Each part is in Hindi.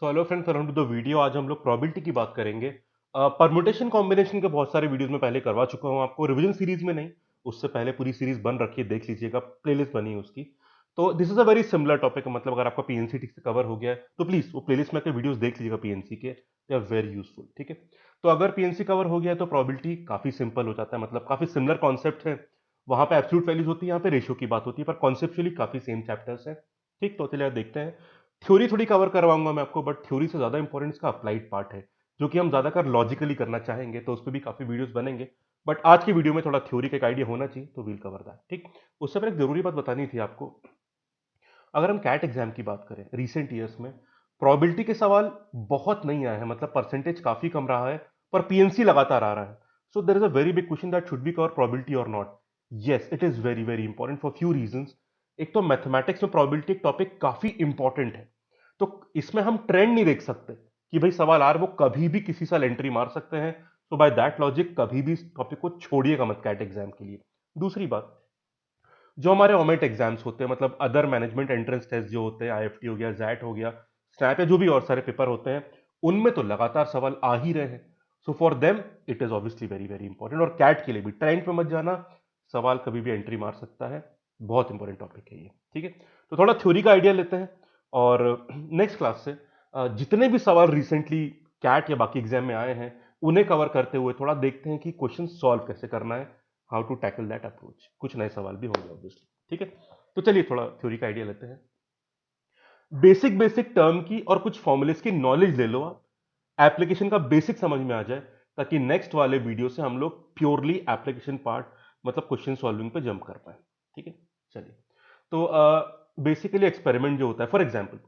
So hello friends, welcome to the video. आज हम लोग प्रोबेबिलिटी की बात करेंगे। परमुटेशन कॉम्बिनेशन के बहुत सारे वीडियोस में पहले करवा चुका हूं आपको, रिवीजन सीरीज में नहीं। उससे पहले पूरी सीरीज बन रखी है, देख लीजिएगा, प्लेलिस्ट बनी है उसकी। तो this is a very similar topic. मतलब अगर आपका पीएनसी ठीक से कवर हो गया है तो प्लीज वो प्लेलिस्ट में आकर वीडियोस देख लीजिएगा पीएनसी के, दे आर वेरी यूजफुल। ठीक है, तो अगर पीएनसी कवर हो गया है तो प्रोबेबिलिटी काफी सिंपल हो जाता है। मतलब काफी सिमिलर कॉन्सेप्ट है। वहां पे एब्सोल्यूट वैल्यूज होती है, यहाँ पे रेशियो की बात होती है, पर कॉन्सेप्चुअली काफी सेम चैप्टर्स है। ठीक, तो चलिए देखते हैं। थ्योरी थोड़ी कवर करवाऊंगा मैं आपको, बट थ्योरी से ज्यादा इंपॉर्टेंट इसका अप्लाइड पार्ट है, जो कि हम ज्यादातर लॉजिकली करना चाहेंगे, तो उस पर भी काफी वीडियोस बनेंगे। बट आज की वीडियो में थोड़ा थ्योरी का एक आइडिया होना चाहिए, तो वील कवर दैट। ठीक, उससे पहले एक जरूरी बात बतानी थी आपको। अगर हम कैट एग्जाम की बात करें रिसेंट ईयर्स में, प्रोबेबिलिटी के सवाल बहुत नहीं आए हैं। मतलब परसेंटेज काफी कम रहा है, पर पीएनसी लगातार आ रहा है। So there is a very big question that should be cover probability और not. Yes, it is very very important for few reasons. एक तो मैथमेटिक्स में प्रोबेबिलिटी एक टॉपिक काफी इंपॉर्टेंट है। तो इसमें हम ट्रेंड नहीं देख सकते कि भाई सवाल आ रहा है, वो कभी भी किसी साल एंट्री मार सकते हैं। तो बाय दैट लॉजिक कभी भी इस टॉपिक को छोड़िएगा मत कैट एग्जाम के लिए। दूसरी बात, जो हमारे ऑमेट एग्जाम्स होते हैं, मतलब अदर मैनेजमेंट एंट्रेंस टेस्ट जो होते हैं, आईएफटी हो गया, जैट हो गया, स्नैप या जो भी और सारे पेपर होते हैं, उनमें तो लगातार सवाल आ ही रहे हैं। So for them it is obviously very very important. और कैट के लिए भी ट्रेंड पे मत जाना, सवाल कभी भी एंट्री मार सकता है। बहुत इंपॉर्टेंट टॉपिक है ये। ठीक है, तो थोड़ा थ्योरी का आइडिया लेते हैं, और नेक्स्ट क्लास से जितने भी सवाल रिसेंटली कैट या बाकी एग्जाम में आए हैं, उन्हें कवर करते हुए थोड़ा देखते हैं कि क्वेश्चन सॉल्व कैसे करना है, how to tackle that approach. कुछ नए सवाल भी होंगे ऑब्वियसली। ठीक है, तो चलिए थोड़ा थ्योरी का आइडिया लेते हैं। बेसिक बेसिक टर्म की और कुछ फॉर्मूलेस की नॉलेज ले लो आप, एप्लीकेशन का बेसिक समझ में आ जाए, ताकि नेक्स्ट वाले वीडियो से हम लोग प्योरली एप्लीकेशन पार्ट, मतलब क्वेश्चन सॉल्विंग पे जंप कर पाए। ठीक है, चलिए। तो बेसिकली एक्सपेरिमेंट जो होता है, फॉर एग्जाम्पल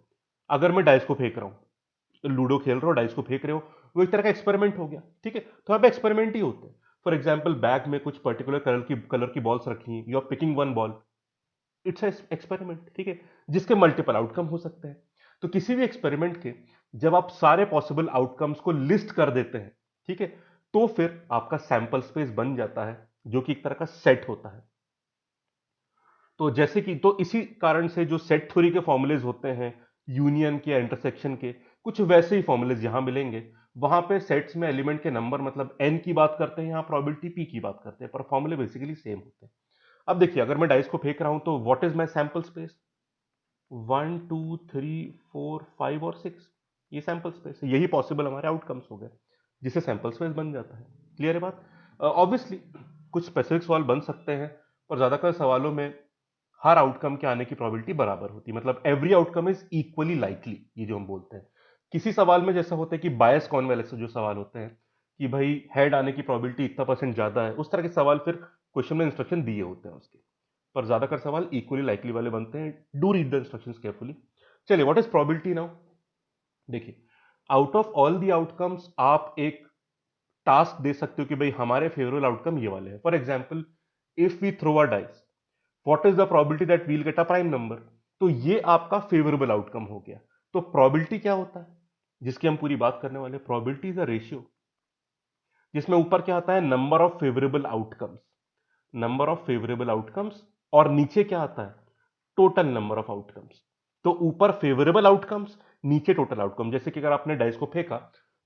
अगर मैं डाइस को फेंक रहा हूं, लूडो खेल रहे हो, डाइस को फेंक रहे हो, वो एक तरह का एक्सपेरिमेंट हो गया। ठीक है, तो यहाँ पे एक्सपेरिमेंट ही होते हैं। फॉर एग्जाम्पल बैग में कुछ पर्टिकुलर कलर की बॉल्स रखी, you are picking one ball, it's experiment. ठीक है, जिसके मल्टीपल आउटकम हो सकते हैं। तो किसी भी एक्सपेरिमेंट के जब आप सारे पॉसिबल आउटकम्स को लिस्ट कर देते हैं, ठीक है, तो फिर आपका सैंपल स्पेस बन जाता है, जो कि एक तरह का सेट होता है। तो जैसे कि, तो इसी कारण से जो सेट थ्योरी के फॉर्मुलेज होते हैं, यूनियन के, इंटरसेक्शन के, कुछ वैसे ही फॉर्मुलेज यहां मिलेंगे। वहां पे सेट्स में एलिमेंट के नंबर, मतलब एन की बात करते हैं, यहां प्रोबेबिलिटी पी की बात करते हैं, पर फॉर्मूले बेसिकली सेम होते हैं। अब देखिए, अगर मैं डाइस को फेंक रहा हूं तो what is my sample space? 1 2 3 4 5 और 6, ये सैंपल स्पेस है। यही पॉसिबल हमारे आउटकम्स हो गए, जिससे सैंपल स्पेस बन जाता है। क्लियर है बात? ऑब्वियसली कुछ स्पेसिफिक सवाल बन सकते हैं, पर ज्यादातर सवालों में हर आउटकम के आने की प्रोबेबिलिटी बराबर होती है। मतलब every outcome is equally likely, ये जो हम बोलते हैं। किसी सवाल में जैसा होता है कि बायस कॉन्वेलेंस से जो सवाल होते हैं कि भाई हेड आने की प्रोबेबिलिटी इतना परसेंट ज्यादा है, उस तरह के सवाल फिर क्वेश्चन में इंस्ट्रक्शन दिए होते हैं उसके। पर ज्यादातर सवाल इक्वली लाइकली वाले बनते हैं। Do read the instructions carefully. चलिए, व्हाट इज प्रोबेबिलिटी नाउ? देखिए, out of all the outcomes आप एक टास्क दे सकते हो कि भाई हमारे फेवरेबल आउटकम ये वाले हैं। For example, if we throw a dice, what is the probability that we'll get a prime number? तो ये आपका फेवरेबल आउटकम हो गया। तो प्रोबेबिलिटी क्या होता है, जिसकी हम पूरी बात करने वाले? प्रोबेबिलिटी इज अ रेशियो, जिसमें ऊपर क्या आता है? Number of favourable outcomes, number of favourable outcomes, और नीचे क्या आता है? Total number of outcomes. तो ऊपर फेवरेबल आउटकम्स, नीचे टोटल आउटकम। जैसे कि अगर आपने डाइस को फेंका,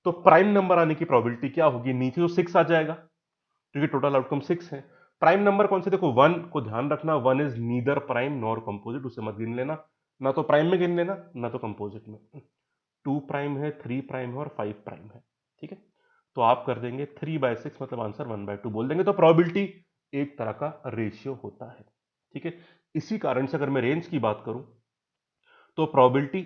तो प्राइम नंबर आने की प्रोबेबिलिटी क्या होगी? नीचे तो 6 आ जाएगा, क्योंकि टोटल आउटकम 6 है। प्राइम नंबर कौन से? देखो, वन को ध्यान रखना, one is neither prime nor composite, उसे मत गिन लेना। ना तो प्राइम में गिन लेना, ना तो कंपोजिट में। 2 प्राइम है, 3 प्राइम है, और 5 प्राइम है। ठीक है, तो आप कर देंगे 3/6, मतलब आंसर 1/2 बोल देंगे। तो प्रोबेबिलिटी एक तरह का रेशियो होता है। ठीक है, इसी कारण से अगर मैं रेंज की बात करूं, तो प्रोबेबिलिटी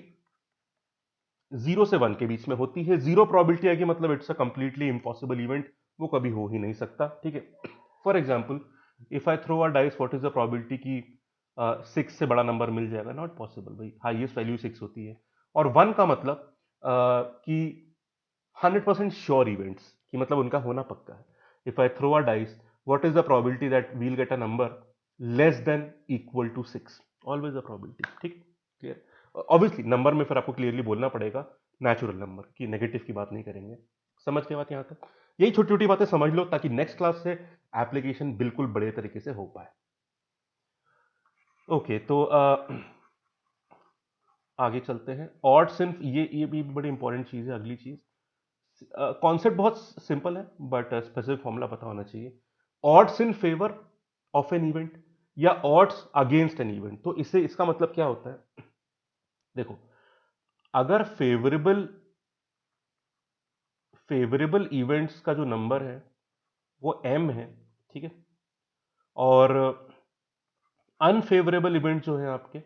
0 से 1 के बीच में होती है। जीरो प्रोबेबिलिटी है कि मतलब it's a completely impossible event, वो कभी हो ही नहीं सकता। ठीक है, for example, if I throw a dice, what is the probability कि 6 से बड़ा नंबर मिल जाएगा? नॉट पॉसिबल भाई, हाईएस्ट वैल्यू 6 होती है। और 1 का मतलब कि 100% श्योर इवेंट्स, कि मतलब उनका होना पक्का है। If I throw a dice, what is the probability that we'll get a number less than equal to 6? Always a probability. ठीक, क्लियर? ऑब्वियसली नंबर में फिर आपको क्लियरली बोलना पड़ेगा नेचुरल नंबर की, नेगेटिव की बात नहीं करेंगे। समझ के बात यहां तक? यही छोटी छोटी बातें समझ लो, ताकि नेक्स्ट क्लास से एप्लीकेशन बिल्कुल बड़े तरीके से हो पाए। ओके, तो आगे चलते हैं। ऑड्स इन, ये भी बड़ी इंपॉर्टेंट चीज है। अगली चीज, कॉन्सेप्ट बहुत सिंपल है बट स्पेसिफिक फॉर्मूला पता होना चाहिए। Odds in favour of an event या ऑड्स अगेंस्ट एन इवेंट। तो इससे इसका मतलब क्या होता है, देखो, अगर फेवरेबल इवेंट्स का जो नंबर है वो m है, ठीक है, और अनफेवरेबल इवेंट जो है आपके,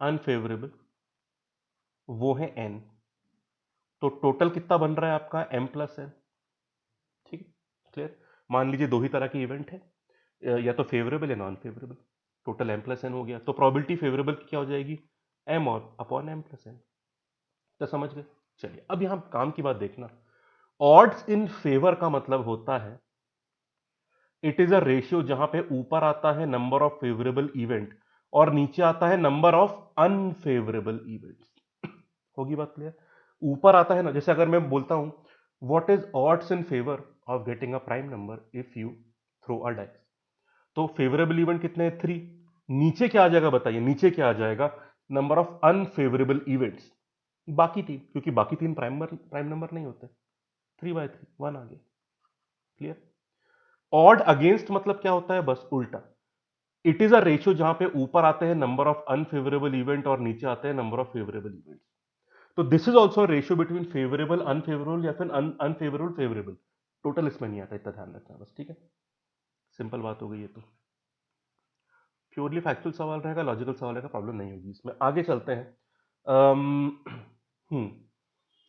अनफेवरेबल, वो है n, तो टोटल कितना बन रहा है आपका m+n। ठीक है, क्लियर। मान लीजिए दो ही तरह के इवेंट है, या तो फेवरेबल या नॉन फेवरेबल, टोटल m+n हो गया, तो प्रोबेबिलिटी फेवरेबल की क्या हो जाएगी, m और अपॉन m+n। तो समझ गए। चलिए अब यहां काम की बात देखना। ऑड्स इन फेवर का मतलब होता है इट इज अ रेशियो जहां पे ऊपर आता है नंबर ऑफ फेवरेबल इवेंट और नीचे आता है नंबर ऑफ अनफेवरेबल इवेंट्स। होगी बात क्लियर। ऊपर आता है ना, जैसे अगर मैं बोलता हूं what is odds in favour of getting a prime number if you throw a dice, तो फेवरेबल इवेंट कितने हैं, 3। नीचे क्या आ जाएगा बताइए, नीचे क्या आ जाएगा, नंबर ऑफ अनफेवरेबल इवेंट्स, बाकी 3, क्योंकि बाकी 3 प्राइम नंबर नहीं होते। 3/3, 1 आ गया। क्लियर। ऑड अगेंस्ट मतलब क्या होता है, बस उल्टा। इट इज अ रेशियो जहां पे ऊपर आते हैं नंबर ऑफ अनफेवरेबल इवेंट और नीचे आते हैं नंबर ऑफ फेवरेबल इवेंट। तो this is also ratio between favourable unfavourable या फिर अनफेवरेबल फेवरेबल। टोटल इसमें नहीं आता, इतना ध्यान रखना बस, ठीक है। सिंपल बात हो गई ये तो। प्योरली फैक्चुअल सवाल रहेगा, लॉजिकल सवाल रहेगा, प्रॉब्लम नहीं होगी इसमें। आगे चलते हैं।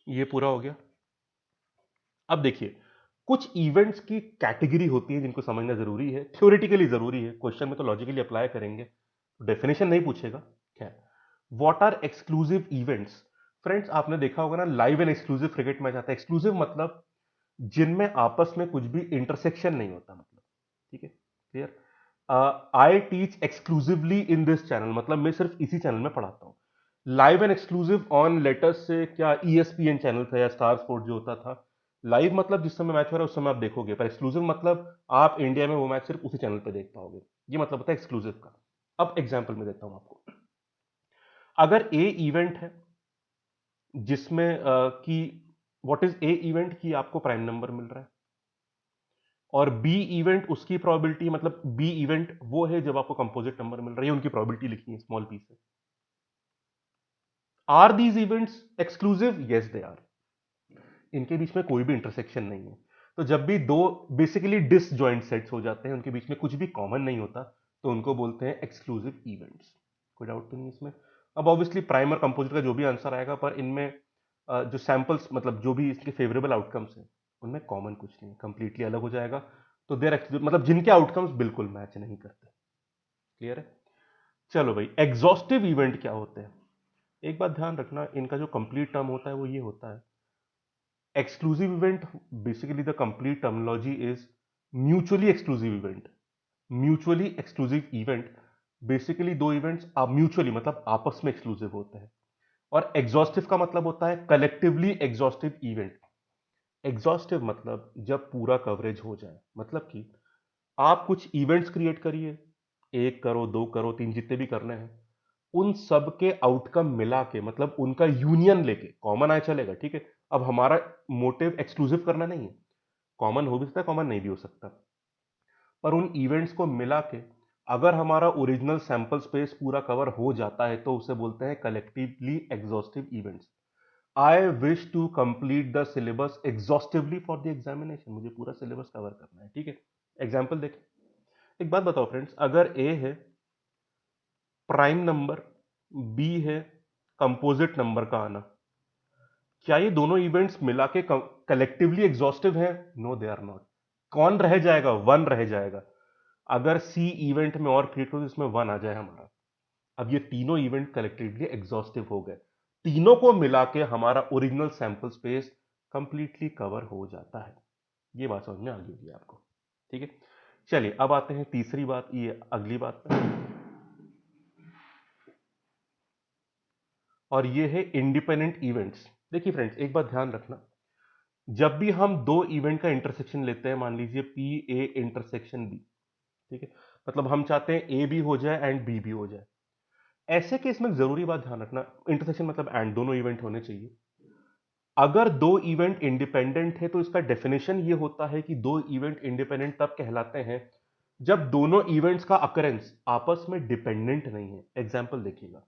ये पूरा हो गया। अब देखिए, कुछ इवेंट्स की कैटेगरी होती है जिनको समझना जरूरी है, थ्योरेटिकली जरूरी है, क्वेश्चन में तो लॉजिकली अप्लाई करेंगे, डेफिनेशन नहीं पूछेगा। खैर, what are exclusive events. Friends, आपने देखा होगा ना, live and exclusive cricket match आता है। एक्सक्लूसिव मतलब जिनमें आपस में कुछ भी इंटरसेक्शन नहीं होता, मतलब, ठीक है, clear. I teach exclusively in this channel, मतलब मैं सिर्फ इसी चैनल में पढ़ाता हूं। Live and exclusive on latest से क्या ESPN चैनल था या स्टार स्पोर्ट जो होता था। लाइव मतलब जिस समय मैच हो रहा है उस समय आप देखोगे, पर एक्सक्लूसिव मतलब आप इंडिया में वो मैच सिर्फ उसी चैनल पे देख पाओगे। ये मतलब होता है एक्सक्लूसिव का। अब एग्जाम्पल में देता हूं आपको। अगर ए इवेंट है जिसमें कि व्हाट इज ए इवेंट की आपको प्राइम नंबर मिल रहा है, और बी इवेंट उसकी प्रोबेबिलिटी, मतलब बी इवेंट वो है जब आपको कंपोजिट नंबर मिल रही है, उनकी प्रोबेबिलिटी लिखनी है स्मॉल पी से। Are these events exclusive? Yes they are. इनके बीच में कोई भी इंटरसेक्शन नहीं है। तो जब भी दो बेसिकली डिसजॉइंट सेट्स हो जाते हैं, उनके बीच में कुछ भी कॉमन नहीं होता, तो उनको बोलते हैं एक्सक्लूसिव इवेंट्स। कोई डाउट तो नहीं इसमें। अब ऑब्वियसली प्राइम और कंपोजिट का जो भी आंसर आएगा, पर इनमें जो सैंपल्स, मतलब जो भी इसके फेवरेबल आउटकम्स हैं, उनमें कॉमन कुछ नहीं, कंप्लीटली अलग हो जाएगा। तो देर मतलब जिनके आउटकम्स बिल्कुल मैच नहीं करते। क्लियर है। चलो भाई, एग्जॉस्टिव इवेंट क्या होते हैं। एक बात ध्यान रखना, इनका जो कंप्लीट टर्म होता है वो ये होता है, exclusive event, basically the complete terminology is mutually exclusive event. Mutually exclusive event, basically दो इवेंट्स आप म्यूचुअली मतलब आपस में एक्सक्लूसिव होते हैं। और एग्जॉस्टिव का मतलब होता है कलेक्टिवली एग्जॉस्टिव इवेंट। एग्जॉस्टिव मतलब जब पूरा कवरेज हो जाए, मतलब कि आप कुछ इवेंट्स क्रिएट करिए, 1 करो, 2 करो, 3, जितने भी करने हैं, उन सब के आउटकम मिला के, मतलब उनका यूनियन लेके, कॉमन आए चलेगा, ठीक है। अब हमारा मोटिव एक्सक्लूसिव करना नहीं है, कॉमन हो भी सकता है, कॉमन नहीं भी हो सकता, पर उन इवेंट्स को मिला के अगर हमारा ओरिजिनल सैंपल स्पेस पूरा कवर हो जाता है तो उसे बोलते हैं collectively exhaustive events. I wish to complete the syllabus exhaustively for the examination, मुझे पूरा सिलेबस कवर करना है, ठीक है। एग्जाम्पल देखें। एक बात बताओ फ्रेंड्स, अगर ए है प्राइम नंबर, बी है कंपोजिट नंबर का आना, क्या ये दोनों इवेंट्स मिला के कलेक्टिवली एग्जॉस्टिव हैं? No they are not. कौन रह जाएगा? 1 रह जाएगा। अगर सी इवेंट में और क्रिएट हो तो इसमें 1 आ जाए हमारा। अब ये तीनों इवेंट कलेक्टिवली एग्जॉस्टिव हो गए, तीनों को मिला के हमारा original sample space completely cover हो जाता है। ये बात समझ में आ गई होगी आपको, ठीक है। चलिए अब आते हैं तीसरी बात, ये अगली बात पर, और ये है इंडिपेंडेंट इवेंट्स। देखिए फ्रेंड्स, एक बात ध्यान रखना, जब भी हम दो इवेंट का इंटरसेक्शन लेते हैं, मान लीजिए पी ए इंटरसेक्शन बी, ठीक है, मतलब हम चाहते हैं ए भी हो जाए एंड बी भी हो जाए। ऐसे केस में जरूरी बात ध्यान रखना, इंटरसेक्शन मतलब एंड, दोनों इवेंट होने चाहिए। अगर दो इवेंट इंडिपेंडेंट है तो इसका डेफिनेशन ये होता है कि दो इवेंट इंडिपेंडेंट तब कहलाते हैं जब दोनों इवेंट्स का अकरेंस आपस में डिपेंडेंट नहीं है। एग्जाम्पल देखिएगा,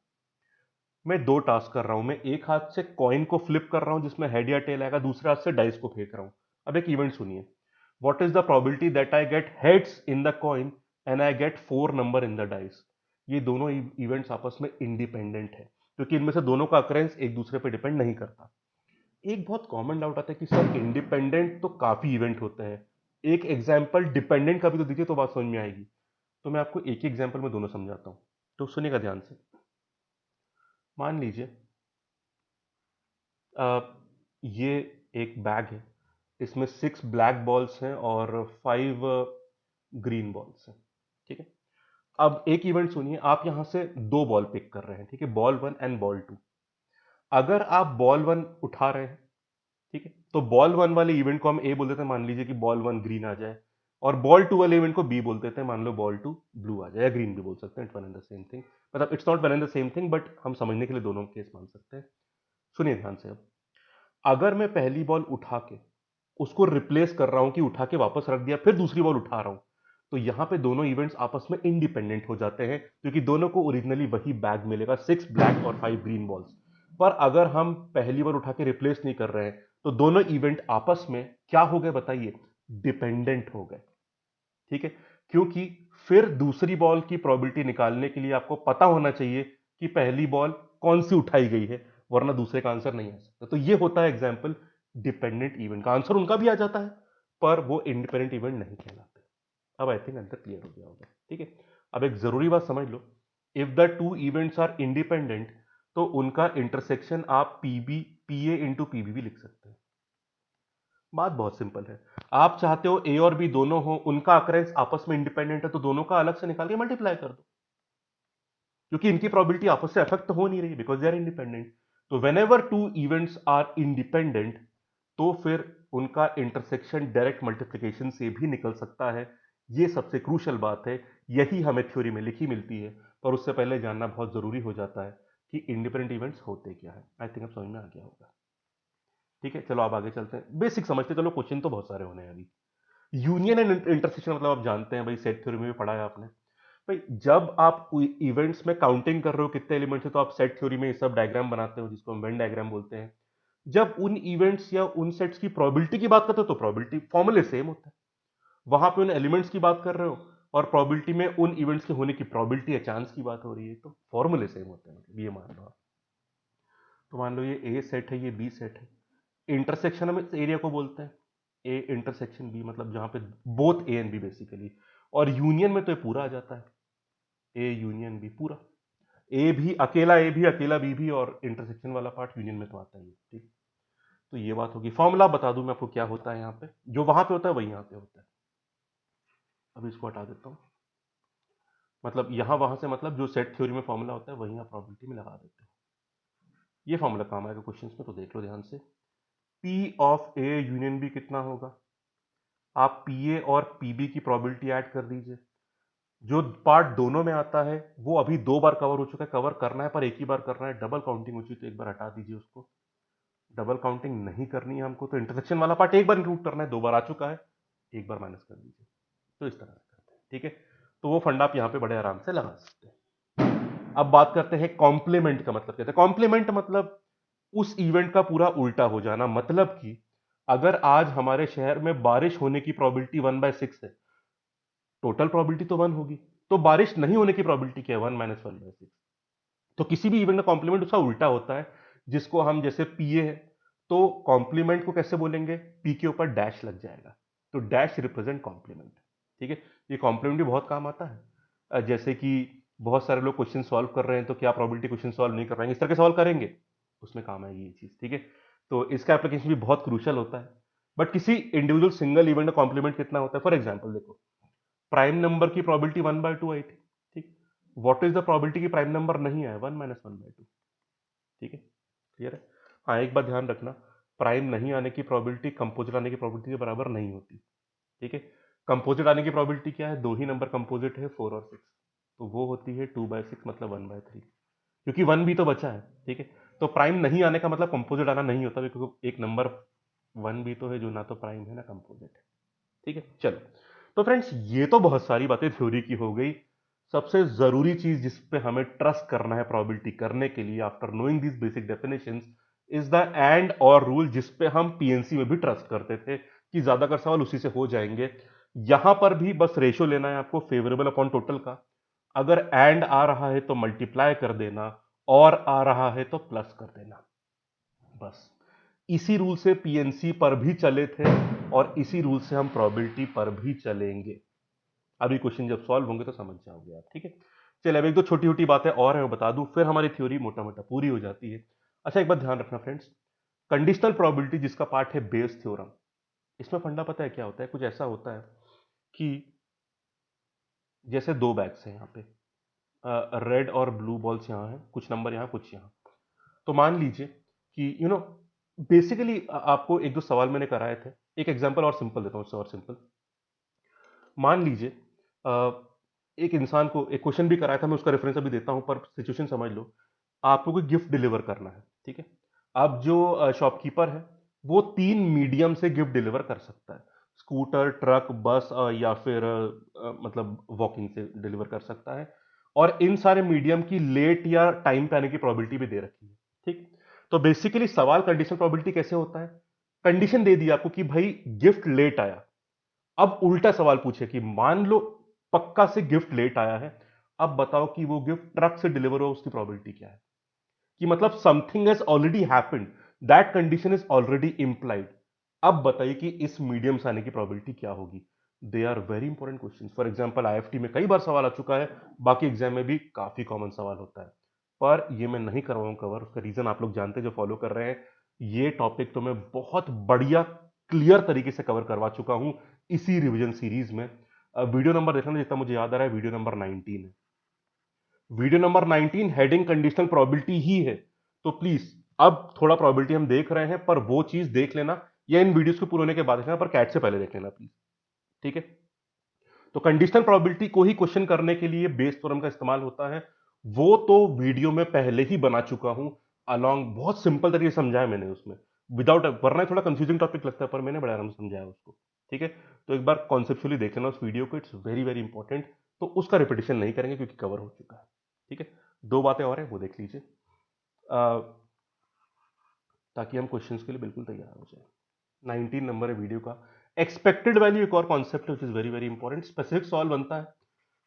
मैं दो टास्क कर रहा हूं, मैं एक हाथ से कॉइन को फ्लिप कर रहा हूं जिसमें हेड या टेल आएगा, दूसरे हाथ से डाइस को फेंक रहा हूं। अब एक इवेंट सुनिए, what is the probability that I get heads in the coin and I get 4 number in the dice. ये दोनों इवेंट्स आपस में इंडिपेंडेंट है क्योंकि इनमें से दोनों का अकरेंस एक दूसरे पर डिपेंड नहीं करता। एक बहुत कॉमन डाउट आता है कि सर इंडिपेंडेंट तो काफी इवेंट होते हैं, एक एग्जाम्पल डिपेंडेंट का भी तो दीजिए तो बात समझ में आएगी। तो मैं आपको एक ही एग्जाम्पल में दोनों समझाता हूं, तो सुनिएगा ध्यान से। मान लीजिए ये एक बैग है, इसमें 6 ब्लैक बॉल्स हैं और 5 ग्रीन बॉल्स हैं, ठीक है। अब एक इवेंट सुनिए, आप यहां से दो बॉल पिक कर रहे हैं, ठीक है, बॉल 1 एंड बॉल 2। अगर आप बॉल 1 उठा रहे हैं, ठीक है, तो बॉल 1 वाले इवेंट को हम ए बोल देते हैं, मान लीजिए कि बॉल 1 ग्रीन आ जाए, और बॉल 2 वाले इवेंट को बी बोल देते हैं, मान लो बॉल 2 ब्लू आ जाए, या ग्रीन भी बोल सकते हैं, it's one and the same thing. मतलब it's not one and the same thing, but हम समझने के लिए दोनों केस मान सकते हैं। सुनिए ध्यान से। अब अगर मैं पहली बॉल उठा के उसको रिप्लेस कर रहा हूं कि उठा के वापस रख दिया, फिर दूसरी बॉल उठा रहा हूं, तो यहां पे दोनों इवेंट्स आपस में इंडिपेंडेंट हो जाते हैं क्योंकि दोनों को ओरिजिनली वही बैग मिलेगा, 6 ब्लैक और 5 ग्रीन बॉल्स। पर अगर हम पहली बार उठा के रिप्लेस नहीं कर रहे हैं तो दोनों इवेंट आपस में क्या हो गए बताइए, डिपेंडेंट हो गए, ठीक है। क्योंकि फिर दूसरी बॉल की प्रोबेबिलिटी निकालने के लिए आपको पता होना चाहिए कि पहली बॉल कौन सी उठाई गई है, वरना दूसरे का आंसर नहीं आ सकता। तो ये होता है एग्जाम्पल डिपेंडेंट इवेंट का, आंसर उनका भी आ जाता है पर वो इंडिपेंडेंट इवेंट नहीं कहलाते। अब आई थिंक आंसर क्लियर हो गया होगा, ठीक है। अब एक जरूरी बात समझ लो, if the two events are independent तो उनका इंटरसेक्शन आप पीबी पीए इंटू पीबी भी लिख सकते हैं। बात बहुत सिंपल है, आप चाहते हो ए और बी दोनों हो, उनका अकरेंस आपस में इंडिपेंडेंट है, तो दोनों का अलग से निकाल के मल्टीप्लाई कर दो, क्योंकि इनकी प्रोबेबिलिटी आपस से अफेक्ट तो हो नहीं रही बिकॉज दे आर इंडिपेंडेंट। तो whenever two events are independent तो फिर उनका इंटरसेक्शन डायरेक्ट मल्टीप्लीकेशन से भी निकल सकता है। ये सबसे क्रूशल बात है, यही हमें थ्योरी में लिखी मिलती है, पर उससे पहले जानना बहुत जरूरी हो जाता है कि इंडिपेंडेंट इवेंट्स होते क्या है। आई थिंक अब समझ में आ गया होगा, ठीक है। चलो आप आगे चलते हैं, बेसिक समझते चलो, क्वेश्चन तो बहुत सारे होने हैं अभी। यूनियन एंड इंटरसेक्शन मतलब आप जानते हैं भाई, सेट थ्योरी में भी पढ़ा है आपने। भाई जब आप इवेंट्स में काउंटिंग कर रहे हो कितने एलिमेंट्स है, तो आप सेट थ्योरी में ये सब डायग्राम बनाते हो जिसको हम वेन डायग्राम बोलते हैं। जब उन इवेंट्स या उन सेट्स की प्रोबेबिलिटी की बात करते हो तो प्रोबेबिलिटी फॉर्मूले सेम होता है। वहां पे उन एलिमेंट्स की बात कर रहे हो और प्रोबेबिलिटी में उन इवेंट्स के होने की प्रोबेबिलिटी या चांस की बात हो रही है, तो फॉर्मूले सेम होते हैं, मतलब ये मान लो आप। तो मान लो ये ए सेट है, ये बी सेट है, इंटरसेक्शन हम इस एरिया को बोलते हैं ए इंटरसेक्शन बी, मतलब जहां पे both A and B basically, और यूनियन में तो ये पूरा आ जाता है, ए यूनियन बी पूरा, ए भी अकेला, ए भी अकेला, बी भी, और इंटरसेक्शन वाला पार्ट यूनियन में तो आता ही है, ठीक। तो ये बात होगी। फॉर्मूला बता दूं मैं आपको क्या होता है, यहाँ पे जो वहां पे होता है वही यहाँ पे होता है। अभी इसको हटा देता हूँ, मतलब यहां वहां से, मतलब जो सेट थ्योरी में फॉर्मूला होता है वही यहाँ प्रोबेबिलिटी में लगा देते हैं। ये फॉर्मूला काम आएगा क्वेश्चन में, तो देख लो ध्यान से। P of A union B कितना होगा, आप पी ए और पीबी की प्रोबेबिलिटी ऐड कर दीजिए। जो पार्ट दोनों में आता है वो अभी 2 बार कवर हो चुका है, कवर करना है पर एक ही बार करना है, डबल काउंटिंग हो चुकी तो एक बार हटा दीजिए उसको। डबल काउंटिंग नहीं करनी है हमको, तो इंटरसेक्शन वाला पार्ट एक बार इंक्लूड करना है, 2 बार आ चुका है, एक बार माइनस कर दीजिए। तो इस तरह से करते हैं, ठीक है। तो वो फंडा आप यहां पे बड़े आराम से लगा सकते हैं। अब बात करते हैं कॉम्प्लीमेंट का मतलब कहते हैं। कॉम्प्लीमेंट मतलब उस इवेंट का पूरा उल्टा हो जाना, मतलब कि अगर आज हमारे शहर में बारिश होने की प्रोबेबिलिटी 1/6 है, टोटल प्रोबेबिलिटी तो 1 होगी, तो बारिश नहीं होने की प्रोबेबिलिटी क्या है, 1 - 1/6। तो किसी भी इवेंट का कॉम्प्लीमेंट उसका उल्टा होता है, जिसको हम जैसे पीए है, तो कॉम्प्लीमेंट को कैसे बोलेंगे, पी के ऊपर डैश लग जाएगा, तो डैश रिप्रेजेंट कॉम्प्लीमेंट, ठीक है। ये कॉम्प्लीमेंट भी बहुत काम आता है। जैसे कि बहुत सारे लोग क्वेश्चन सॉल्व कर रहे हैं तो क्या प्रोबेबिलिटी क्वेश्चन सॉल्व नहीं कर पाएंगे, इस तरह के सवाल करेंगे, उसमें काम आएगी ये चीज, ठीक है। तो इसका एप्लीकेशन भी बहुत क्रूशल होता है। बट किसी इंडिविजुअल सिंगल इवेंट का कॉम्प्लीमेंट कितना होता है, फॉर एग्जाम्पल देखो, प्राइम नंबर की प्रोबेबिलिटी 1/2 आई थी, ठीक। व्हाट इज द प्रोबेबिलिटी कि प्राइम नंबर नहीं आया, 1 - 1/2, ठीक है, क्लियर है। हाँ एक बात ध्यान रखना, प्राइम नहीं आने की प्रोबेबिलिटी कंपोजिट आने की प्रोबेबिलिटी के बराबर नहीं होती, ठीक है। कंपोजिट आने की प्रोबेबिलिटी क्या है, दो ही नंबर कंपोजिट है, 4 और 6, तो वो होती है 2/6 मतलब 1/3। क्योंकि वन भी तो बचा है, ठीक है। तो प्राइम नहीं आने का मतलब कंपोजिट आना नहीं होता, क्योंकि एक नंबर वन भी तो है जो ना तो प्राइम है ना कंपोजिट है, ठीक है। चलो, तो फ्रेंड्स ये तो बहुत सारी बातें थ्योरी की हो गई। सबसे जरूरी चीज जिस पे हमें ट्रस्ट करना है प्रोबेबिलिटी करने के लिए, after knowing this basic definitions, is the end और रूल, जिस पे हम पीएनसी में भी ट्रस्ट करते थे कि ज्यादातर सवाल उसी से हो जाएंगे। यहां पर भी बस रेशो लेना है आपको, फेवरेबल अपॉन टोटल का। अगर एंड आ रहा है तो मल्टीप्लाई कर देना, और आ रहा है तो प्लस कर देना, बस। इसी रूल से पीएनसी पर भी चले थे, और इसी रूल से हम प्रोबेबिलिटी पर भी चलेंगे। अभी क्वेश्चन जब सॉल्व होंगे तो समझ जाओगे आप, ठीक है। चलिए, अब एक दो छोटी छोटी बातें और हैं वो बता दूं, फिर हमारी थ्योरी मोटा मोटा पूरी हो जाती है। अच्छा, एक बात ध्यान रखना फ्रेंड्स, कंडीशनल प्रोबेबिलिटी जिसका पार्ट है बेस थ्योरम, इसमें फंडा पता है क्या होता है? कुछ ऐसा होता है कि जैसे दो बैग्स हैं यहाँ पे, रेड और ब्लू बॉल्स यहाँ हैं, कुछ नंबर यहाँ कुछ यहाँ। तो मान लीजिए कि बेसिकली आपको एक दो सवाल मैंने कराए थे। एक एग्जांपल और सिंपल देता हूँ, उससे और सिंपल। मान लीजिए एक इंसान को एक क्वेश्चन भी कराया था, मैं उसका रेफरेंस अभी देता हूं, पर सिचुएशन समझ लो। आपको कोई गिफ्ट डिलीवर करना है, ठीक है। अब जो शॉपकीपर है, वो तीन मीडियम से गिफ्ट डिलीवर कर सकता है। स्कूटर, ट्रक, बस, या फिर मतलब वॉकिंग से डिलीवर कर सकता है। और इन सारे मीडियम की लेट या टाइम पे आने की प्रोबेबिलिटी भी दे रखी है, ठीक। तो बेसिकली सवाल कंडीशनल प्रोबेबिलिटी कैसे होता है? कंडीशन दे दी आपको कि भाई गिफ्ट लेट आया। अब उल्टा सवाल पूछे कि मान लो पक्का से गिफ्ट लेट आया है, अब बताओ कि वो गिफ्ट ट्रक से डिलीवर हो, उसकी प्रोबेबिलिटी क्या है? कि मतलब something has already happened, that condition is already implied. अब बताइए कि इस मीडियम से आने की प्रोबेबिलिटी क्या होगी? They are very important question. For example IFT में कई बार सवाल आ चुका है, बाकी एग्जाम में भी काफी कॉमन सवाल होता है। पर ये मैं नहीं कर रहा हूं कवर, उसका रीजन आप लोग जानते हैं जो फॉलो कर रहे हैं। ये टॉपिक तो मैं बहुत बढ़िया क्लियर तरीके से कवर करवा चुका हूं इसी रिवीजन सीरीज में। वीडियो नंबर देखना, जितना मुझे याद आ रहा है वीडियो नंबर 19 है। Video number 19 heading conditional probability ही है। तो प्लीज, अब थोड़ा प्रोबेबिलिटी हम देख रहे हैं, पर वो चीज देख लेना, या इन वीडियोस को पूरे होने के बाद देखना, पर कैट से पहले देख लेना प्लीज, ठीक है। तो कंडीशनल प्रोबेबिलिटी को ही क्वेश्चन करने के लिए बेस थ्योरम का इस्तेमाल होता है। वो तो वीडियो में पहले ही बना चुका हूं, अलॉन्ग बहुत सिंपल तरीके से समझाया मैंने उसमें, विदाउट, वरना थोड़ा कंफ्यूजिंग टॉपिक लगता है, पर मैंने बड़े आराम से समझाया उसको, ठीक है। तो एक बार कॉन्सेप्चुअली देख लेना उस वीडियो को, इट्स वेरी वेरी इंपॉर्टेंट। तो उसका रिपीटेशन नहीं करेंगे क्योंकि कवर हो चुका है, ठीक है। दो बातें और हैं, वो देख लीजिए, ताकि हम क्वेश्चंस के लिए बिल्कुल तैयार हो जाए। 19 नंबर है वीडियो का। एक्सपेक्टेड वैल्यू एक और कॉन्सेप्ट है, which is very very important. Specific solve बनता है।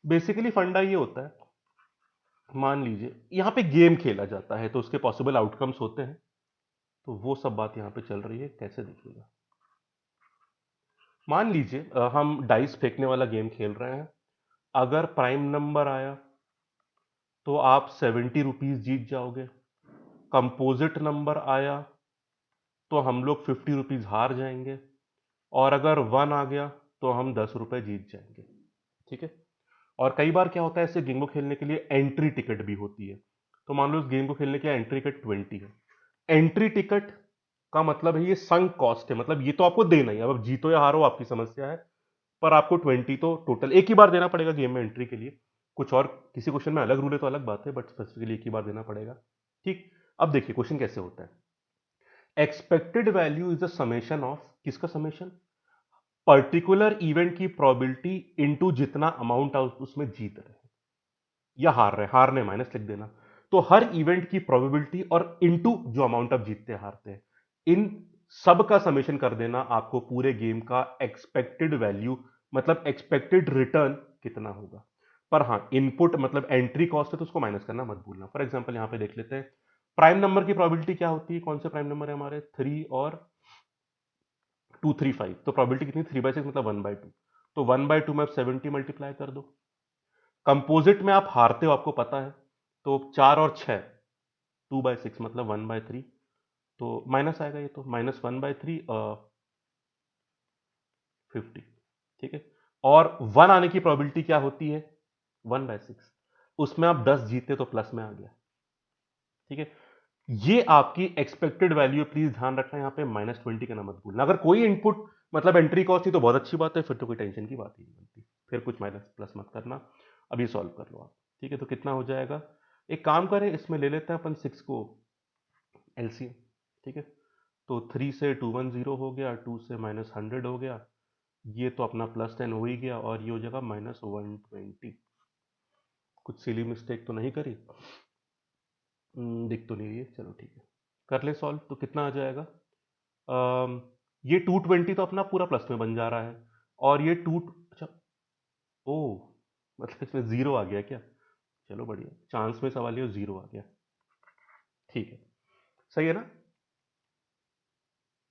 बेसिकली फंडा ये होता है, मान लीजिए यहां पे गेम खेला जाता है, तो उसके पॉसिबल आउटकम्स होते हैं। तो वो सब बात यहां पे चल रही है, कैसे देखिएगा। मान लीजिए हम डाइस फेंकने वाला गेम खेल रहे हैं। अगर प्राइम नंबर आया तो आप 70 रुपीज जीत जाओगे। कंपोजिट नंबर आया तो हम लोग 50 रुपीज हार जाएंगे। और अगर वन आ गया तो हम 10 रुपए जीत जाएंगे, ठीक है। और कई बार क्या होता है, ऐसे गेम को खेलने के लिए एंट्री टिकट भी होती है। तो मान लो इस गेम को खेलने के लिए एंट्री टिकट 20 है। एंट्री टिकट का मतलब है ये संक कॉस्ट है, मतलब ये तो आपको देना ही है। अब जीतो या हारो आपकी समस्या है, पर आपको 20 तो टोटल एक ही बार देना पड़ेगा गेम में एंट्री के लिए। कुछ और किसी क्वेश्चन में अलग रूल है तो अलग बात है, बट स्पेसिफिकली एक ही बार देना पड़ेगा, ठीक। अब देखिए क्वेश्चन कैसे होता है। Expected value is the summation of, किसका समेशन? पर्टिकुलर इवेंट की प्रोबेबिलिटी इनटू जितना अमाउंट आप उसमें जीत रहे हैं या हार रहे हैं, हारने माइनस लिख देना। तो हर इवेंट की प्रोबेबिलिटी और इनटू जो अमाउंट आप जीतते हारते हैं, इन सब का समेशन कर देना आपको पूरे गेम का एक्सपेक्टेड वैल्यू, मतलब एक्सपेक्टेड रिटर्न कितना होगा। पर हाँ, इनपुट मतलब एंट्री कॉस्ट है तो उसको माइनस करना मत भूलना। फॉर एग्जांपल यहां पे देख लेते हैं, प्राइम नंबर की प्रोबेबिलिटी क्या होती है? कौन से प्राइम नंबर है हमारे? 3 और 235। तो प्रोबेबिलिटी कितनी? 3/6 मतलब 1/2। तो 1/2 में आप 70 मल्टीप्लाई कर दो। कंपोजिट में आप हारते हो, आपको पता है। तो 4 और 6, 2/6 मतलब 1/3। तो माइनस आएगा, ये तो माइनस 1/3, 50, ठीक है। और वन आने की प्रोबेबिलिटी क्या होती है? 1/6। उसमें आप 10 जीते तो प्लस में आ गया, ठीक है। ये आपकी एक्सपेक्टेड वैल्यू, प्लीज ध्यान रखना यहाँ पे -20 का ना मत भूलना। अगर कोई इनपुट मतलब एंट्री कॉस्ट थी तो बहुत अच्छी बात है, फिर तो कोई टेंशन की बात ही नहीं बनती। फिर कुछ माइनस प्लस मत करना। अब ये सॉल्व कर लो आप, ठीक है। तो कितना हो जाएगा? एक काम करें, इसमें ले लेते हैं अपन 6 को एलसीएम, ठीक है। तो 3 से 210 हो गया, 2 से -100 हो गया, ये तो अपना +10 हो ही गया, और ये हो जाएगा -120। कुछ सिली मिस्टेक तो नहीं करी? दिख तो नहीं रही है, चलो ठीक है, कर ले सॉल्व। तो कितना आ जाएगा? ये 220 तो अपना पूरा प्लस में बन जा रहा है, और ये टू, अच्छा, ओ, मतलब इसमें जीरो आ गया क्या? चलो बढ़िया, चांस में सवाल ये जीरो आ गया, ठीक है, सही है ना?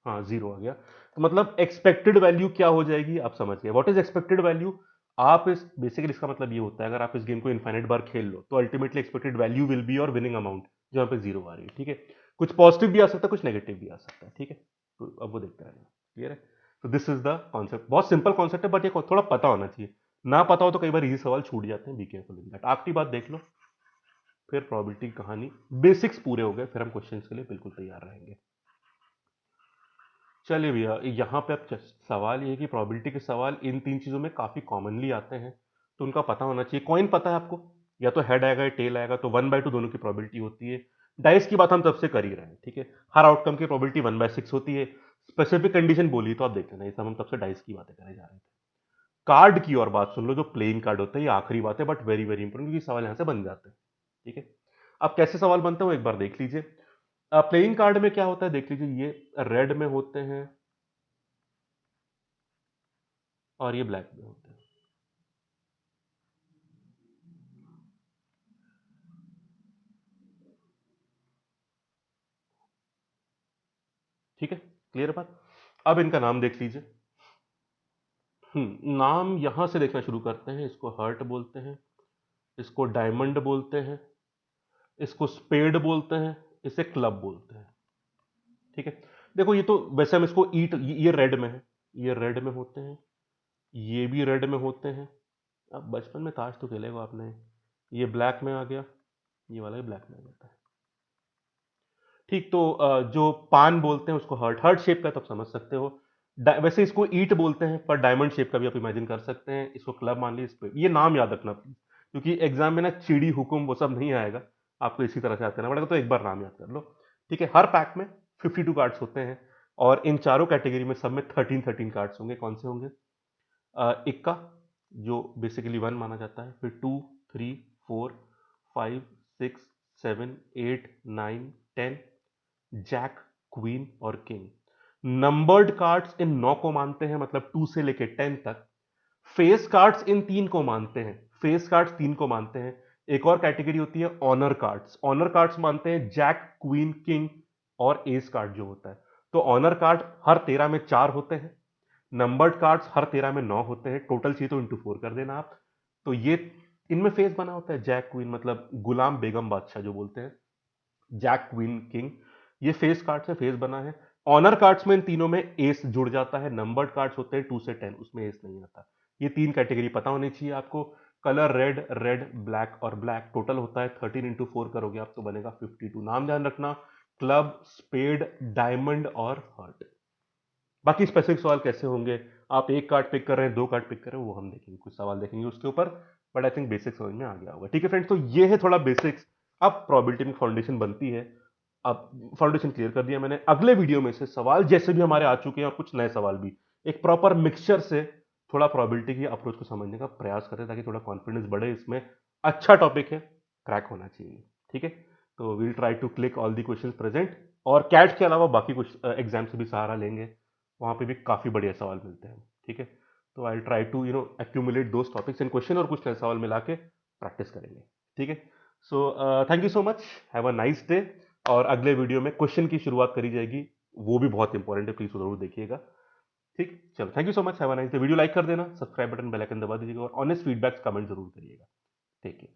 हाँ, जीरो आ गया। तो मतलब एक्सपेक्टेड वैल्यू क्या हो जाएगी, आप समझ गए व्हाट इज एक्सपेक्टेड वैल्यू। आप इस बेसिकली इसका मतलब ये होता है, अगर आप इस गेम को इनफाइनाइट बार खेल लो तो ultimately expected value will be और विनिंग अमाउंट, जहां पे जीरो आ रही है, ठीक है। कुछ पॉजिटिव भी आ सकता है, कुछ नेगेटिव भी आ सकता है, ठीक है। तो अब वो देखते रहना, क्लियर है। तो दिस इज द कॉन्सेप्ट, बहुत सिंपल कॉन्सेप्ट है, बट ये थोड़ा पता होना चाहिए। ना पता हो तो कई बार इजी सवाल छूट जाते हैं, बी केयरफुल इन दैट। आखिरी बात देख लो, फिर प्रोबेबिलिटी की कहानी, बेसिक्स पूरे हो गए, फिर हम क्वेश्चन के लिए बिल्कुल तैयार रहेंगे। चलिए भैया, यहाँ पे अब सवाल ये है कि प्रोबेबिलिटी के सवाल इन तीन चीज़ों में काफ़ी कॉमनली आते हैं, तो उनका पता होना चाहिए। कॉइन पता है आपको, या तो हेड आएगा या टेल आएगा, तो 1/2 दोनों की प्रोबेबिलिटी होती है। डाइस की बात हम तब से कर ही रहे हैं, ठीक है। हर आउटकम की प्रोबेबिलिटी 1/6 होती है। स्पेसिफिक कंडीशन बोली तो आप देख लेना, ये सब हम तब से डाइस की बातें करे जा रहे थे। कार्ड की और बात सुन लो, जो प्लेइंग कार्ड होता है, ये आखिरी बात है, बट वेरी वेरी इंपॉर्टेंट, क्योंकि सवाल यहाँ से बन जाते हैं, ठीक है। अब कैसे सवाल बनते हैं वो एक बार देख लीजिए। प्लेइंग कार्ड में क्या होता है देख लीजिए, ये रेड में होते हैं और ये ब्लैक में होते हैं, ठीक है, क्लियर बात। अब इनका नाम देख लीजिए। नाम यहां से देखना शुरू करते हैं। इसको हर्ट बोलते हैं, इसको डायमंड बोलते हैं, इसको स्पेड बोलते हैं, इसे क्लब बोलते हैं, ठीक है। देखो, ये तो वैसे हम इसको ईट, ये रेड में है, ये रेड में होते हैं, ये भी रेड में होते हैं। अब बचपन में ताश तो खेलेगा आपने। ये ब्लैक में आ गया, ये वाला भी ब्लैक में आ जाता है, ठीक। तो जो पान बोलते हैं उसको हर्ट, हर्ट शेप का तो आप समझ सकते हो। वैसे इसको ईट बोलते हैं, पर डायमंड शेप का भी आप इमेजिन कर सकते हैं। इसको क्लब मान लीजिए, इस पे ये नाम याद रखना प्लीज, क्योंकि एग्जाम में ना चिड़ी हुकुम वो सब नहीं आएगा, आपको इसी तरह से याद करना पड़ेगा, तो एक बार नाम याद कर लो, ठीक है। हर पैक में 52 कार्ड्स होते हैं, और इन चारों कैटेगरी में सब में 13 कार्ड्स होंगे। कौन से होंगे? इक्का, जो बेसिकली 1 माना जाता है, फिर 2, 3, 4, 5, 6, 7, 8, 9, 10, जैक, क्वीन और किंग। नंबर्ड कार्ड्स इन 9 को मानते हैं, मतलब 2 से लेके 10 तक। फेस कार्ड्स इन 3 को मानते हैं, फेस कार्ड्स 3 को मानते हैं। एक और कैटेगरी होती है ऑनर कार्ड्स, ऑनर कार्ड्स मानते हैं जैक, क्वीन, किंग और एस कार्ड जो होता है। तो ऑनर कार्ड हर 13 में 4 होते हैं, नंबर्ड कार्ड्स हर 13 में 9 होते हैं, टोटल चाहिए तो इंटू 4 कर देना आप। तो ये इनमें फेस बना होता है जैक, क्वीन, मतलब गुलाम बेगम बादशाह जो बोलते हैं, जैक, क्वीन, किंग, ये फेस कार्ड से फेस बना है। ऑनर कार्ड्स में इन तीनों में एस जुड़ जाता है। नंबर्ड कार्ड्स होते हैं 2 से 10, उसमें एस नहीं आता। ये तीन कैटेगरी पता होनी चाहिए आपको। कलर रेड, रेड, ब्लैक और ब्लैक, टोटल होता है 13 इंटू 4 करोगे आप तो बनेगा 52। नाम ध्यान रखना, क्लब, स्पेड, डायमंड और हर्ट। बाकी स्पेसिफिक सवाल कैसे होंगे, आप एक कार्ड पिक कर रहे हैं, दो कार्ड पिक कर रहे हैं, वो हम देखेंगे, कुछ सवाल देखेंगे उसके ऊपर, बट आई थिंक बेसिक्स समझ में आ गया होगा, ठीक है फ्रेंड्स। तो ये है थोड़ा बेसिक्स। अब प्रोबेबिलिटी में फाउंडेशन बनती है। अब फाउंडेशन क्लियर कर दिया मैंने। अगले वीडियो में से सवाल जैसे भी हमारे आ चुके हैं और कुछ नए सवाल भी, एक प्रॉपर मिक्सचर से थोड़ा प्रोबेबिलिटी की अप्रोच को समझने का प्रयास करें, ताकि थोड़ा कॉन्फिडेंस बढ़े इसमें। अच्छा टॉपिक है, क्रैक होना चाहिए, ठीक है। तो will try to click all the questions present, और कैट के अलावा बाकी कुछ एग्जाम से भी सहारा लेंगे, वहाँ पे भी काफ़ी बढ़िया सवाल मिलते हैं, ठीक है। तो I try to accumulate those topics and question, और कुछ नए सवाल मिला के प्रैक्टिस करेंगे, ठीक है। So thank you so much, have a nice day. और अगले वीडियो में क्वेश्चन की शुरुआत करी जाएगी, वो भी बहुत इंपॉर्टेंट है, प्लीज जरूर देखिएगा, ठीक। चलो, thank you so much, have a nice day. Video like कर देना, सब्सक्राइब बटन, बेल आइकन दबा दीजिएगा, और ऑनेस्ट फीडबैक्स कमेंट जरूर करिएगा, ठीक है।